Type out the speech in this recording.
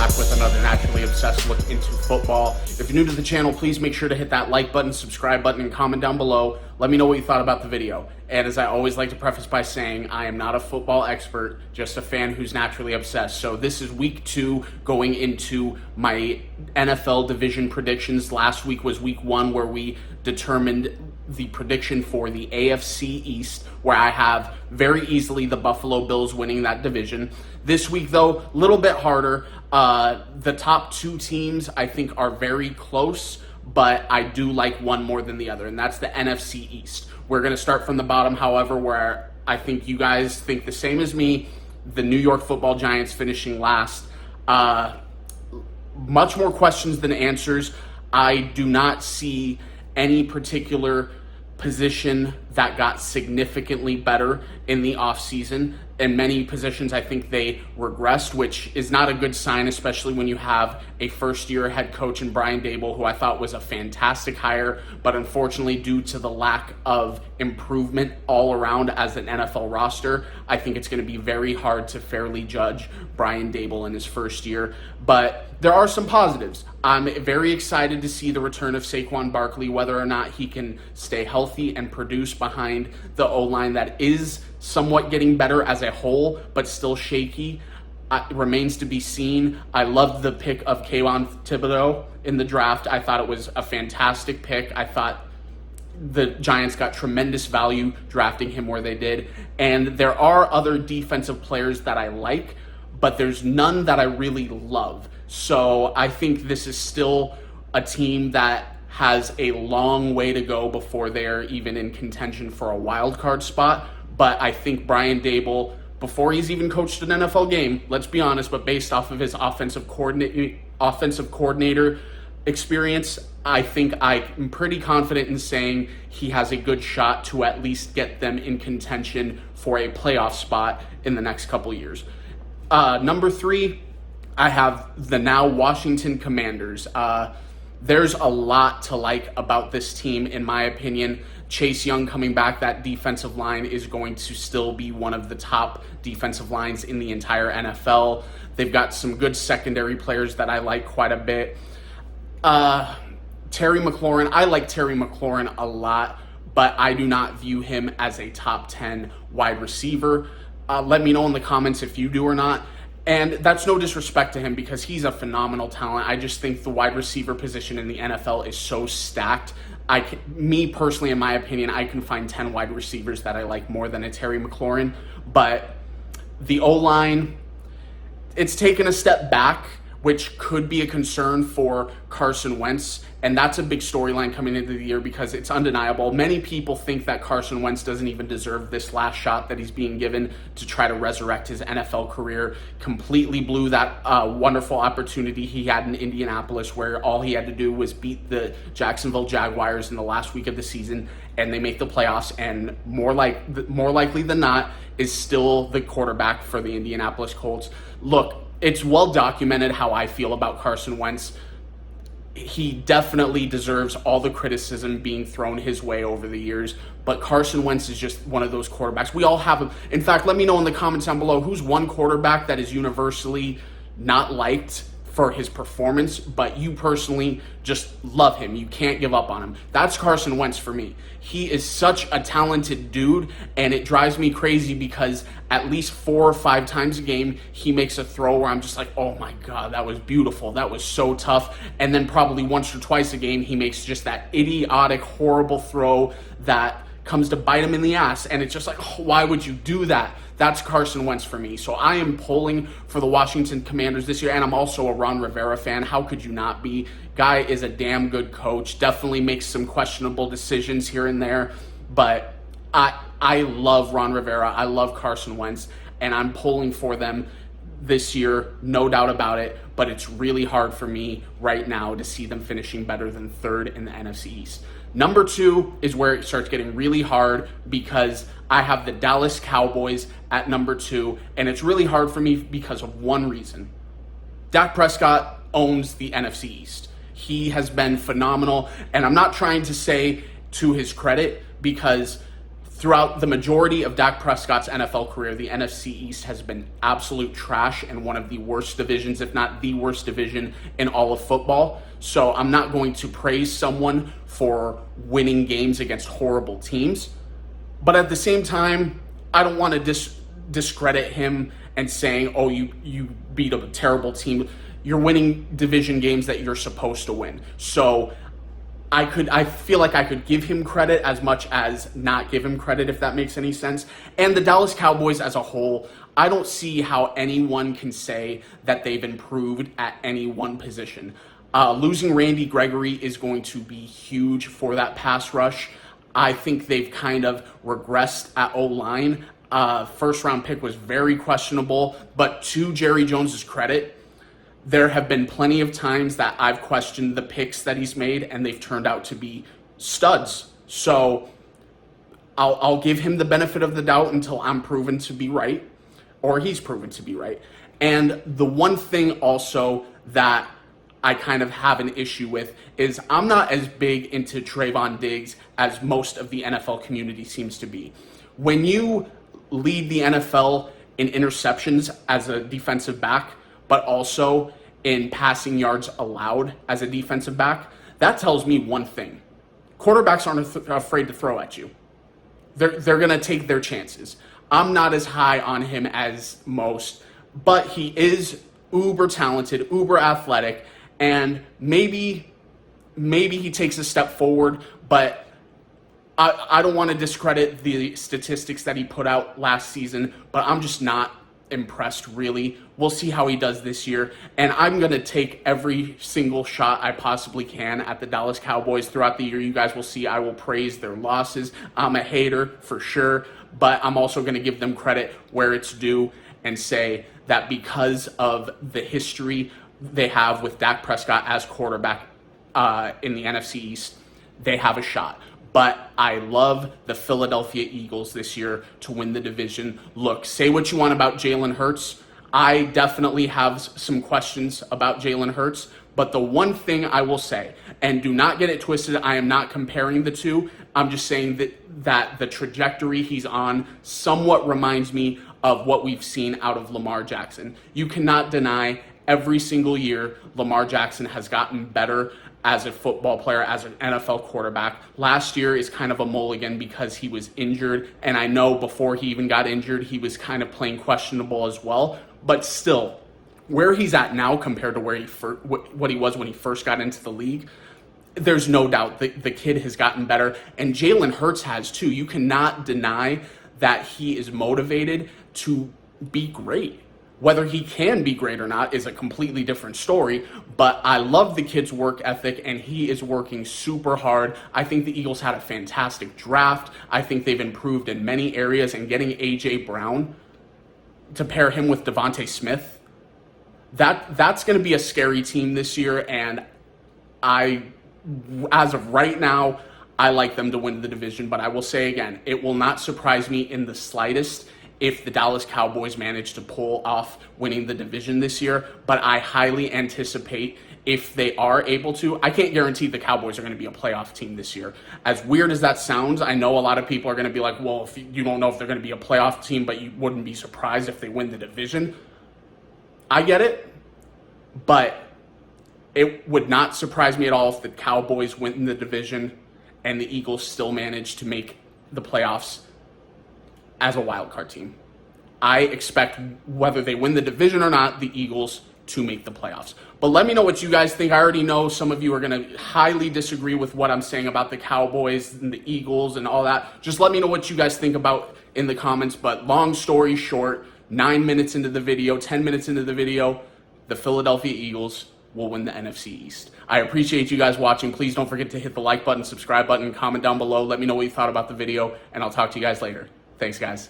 back with another Naturally Obsessed look into football. If you're new to the channel, please make sure to hit that like button, subscribe button, and comment down below. Let me know what you thought about the video. And as I always like to preface by saying, I am not a football expert, just a fan who's naturally obsessed. So this is week 2 going into my NFL division predictions. Last week was week 1 where we determined the prediction for the AFC East, where I have very easily the Buffalo Bills winning that division. This week, though, a little bit harder. The top 2 teams, I think, are very close, but I do like one more than the other, and that's the NFC East. We're going to start from the bottom, however, where I think you guys think the same as me. The New York Football Giants finishing last. Much more questions than answers. I do not see any particular position that got significantly better in the offseason. In many positions, I think they regressed, which is not a good sign, especially when you have a first-year head coach in Brian Daboll, who I thought was a fantastic hire, but unfortunately, due to the lack of improvement all around as an NFL roster, I think it's going to be very hard to fairly judge Brian Daboll in his first year. But there are some positives. I'm very excited to see the return of Saquon Barkley, whether or not he can stay healthy and produce behind the O-line that is somewhat getting better as a whole, but still shaky. Remains to be seen. I loved the pick of Kayvon Thibodeau in the draft. I thought it was a fantastic pick. I thought the Giants got tremendous value drafting him where they did. And there are other defensive players that I like, but there's none that I really love. So I think this is still a team that has a long way to go before they're even in contention for a wild card spot. But I think Brian Daboll, before he's even coached an NFL game, let's be honest, but based off of his offensive coordinator experience, I think I'm pretty confident in saying he has a good shot to at least get them in contention for a playoff spot in the next couple years. Number 3, I have the now Washington Commanders. There's a lot to like about this team, in my opinion. Chase Young coming back, that defensive line is going to still be one of the top defensive lines in the entire NFL. They've got some good secondary players that I like quite a bit. Terry McLaurin, I like Terry McLaurin a lot, but I do not view him as a top 10 wide receiver. Let me know in the comments if you do or not. And that's no disrespect to him because he's a phenomenal talent. I just think the wide receiver position in the NFL is so stacked. Me personally, in my opinion, I can find 10 wide receivers that I like more than a Terry McLaurin. But the O-line, it's taken a step back, which could be a concern for Carson Wentz. And that's a big storyline coming into the year because it's undeniable. Many people think that Carson Wentz doesn't even deserve this last shot that he's being given to try to resurrect his NFL career. Completely blew that wonderful opportunity he had in Indianapolis, where all he had to do was beat the Jacksonville Jaguars in the last week of the season, and they make the playoffs, and more likely than not is still the quarterback for the Indianapolis Colts. Look, it's well documented how I feel about Carson Wentz. He definitely deserves all the criticism being thrown his way over the years, but Carson Wentz is just one of those quarterbacks. We all have him. In fact, let me know in the comments down below who's one quarterback that is universally not liked for his performance, but you personally just love him. You can't give up on him. That's Carson Wentz for me. He is such a talented dude, and it drives me crazy because at least 4 or 5 times a game, he makes a throw where I'm just like, oh my God, that was beautiful. That was so tough. And then probably once or twice a game, he makes just that idiotic, horrible throw that comes to bite him in the ass. And it's just like, oh, why would you do that? That's Carson Wentz for me. So I am pulling for the Washington Commanders this year, and I'm also a Ron Rivera fan. How could you not be? Guy is a damn good coach. Definitely makes some questionable decisions here and there, but I love Ron Rivera. I love Carson Wentz, and I'm pulling for them this year, no doubt about it, but it's really hard for me right now to see them finishing better than 3rd in the NFC East. Number 2 is where it starts getting really hard because I have the Dallas Cowboys at number 2, and it's really hard for me because of one reason. Dak Prescott owns the NFC East. He has been phenomenal, and I'm not trying to say to his credit because Throughout the majority of Dak Prescott's NFL career, the NFC East has been absolute trash and one of the worst divisions, if not the worst division in all of football. So I'm not going to praise someone for winning games against horrible teams. But at the same time, I don't want to discredit him and saying, oh, you beat a terrible team. You're winning division games that you're supposed to win. So I feel like I could give him credit as much as not give him credit, if that makes any sense. And the Dallas Cowboys as a whole, I don't see how anyone can say that they've improved at any one position. Losing Randy Gregory is going to be huge for that pass rush. I think they've kind of regressed at O-line. First round pick was very questionable, but to Jerry Jones's credit, there have been plenty of times that I've questioned the picks that he's made, and they've turned out to be studs. So I'll give him the benefit of the doubt until I'm proven to be right, or he's proven to be right. And the one thing also that I kind of have an issue with is I'm not as big into Trayvon Diggs as most of the NFL community seems to be. When you lead the NFL in interceptions as a defensive back, but also in passing yards allowed as a defensive back, that tells me one thing. Quarterbacks aren't afraid to throw at you. They're going to take their chances. I'm not as high on him as most, but he is uber talented, uber athletic, and maybe he takes a step forward, but I don't want to discredit the statistics that he put out last season, but I'm just not impressed, really. We'll see how he does this year, and I'm going to take every single shot I possibly can at the Dallas Cowboys throughout the year. You guys will see I will praise their losses. I'm a hater for sure, but I'm also going to give them credit where it's due and say that because of the history they have with Dak Prescott as quarterback in the NFC East, they have a shot. But I love the Philadelphia Eagles this year to win the division. Look, say what you want about Jalen Hurts. I definitely have some questions about Jalen Hurts. But the one thing I will say, and do not get it twisted, I am not comparing the two. I'm just saying that the trajectory he's on somewhat reminds me of what we've seen out of Lamar Jackson. You cannot deny every single year Lamar Jackson has gotten better as a football player, as an NFL quarterback. Last year is kind of a mulligan because he was injured, and I know before he even got injured, he was kind of playing questionable as well. But still, where he's at now compared to where what he was when he first got into the league, there's no doubt the kid has gotten better, and Jalen Hurts has too. You cannot deny that he is motivated to be great. Whether he can be great or not is a completely different story, but I love the kid's work ethic, and he is working super hard. I think the Eagles had a fantastic draft. I think they've improved in many areas, and getting A.J. Brown to pair him with Devontae Smith, that's going to be a scary team this year, and as of right now, I like them to win the division, but I will say again, it will not surprise me in the slightest if the Dallas Cowboys manage to pull off winning the division this year, but I highly anticipate if they are able to. I can't guarantee the Cowboys are going to be a playoff team this year. As weird as that sounds, I know a lot of people are going to be like, well, if you don't know if they're going to be a playoff team, but you wouldn't be surprised if they win the division. I get it, but it would not surprise me at all if the Cowboys win the division and the Eagles still manage to make the playoffs as a wild card team. I expect, whether they win the division or not, the Eagles to make the playoffs. But let me know what you guys think. I already know some of you are going to highly disagree with what I'm saying about the Cowboys and the Eagles and all that. Just let me know what you guys think about in the comments. But long story short, 9 minutes into the video, 10 minutes into the video, the Philadelphia Eagles will win the NFC East. I appreciate you guys watching. Please don't forget to hit the like button, subscribe button, comment down below. Let me know what you thought about the video, and I'll talk to you guys later. Thanks, guys.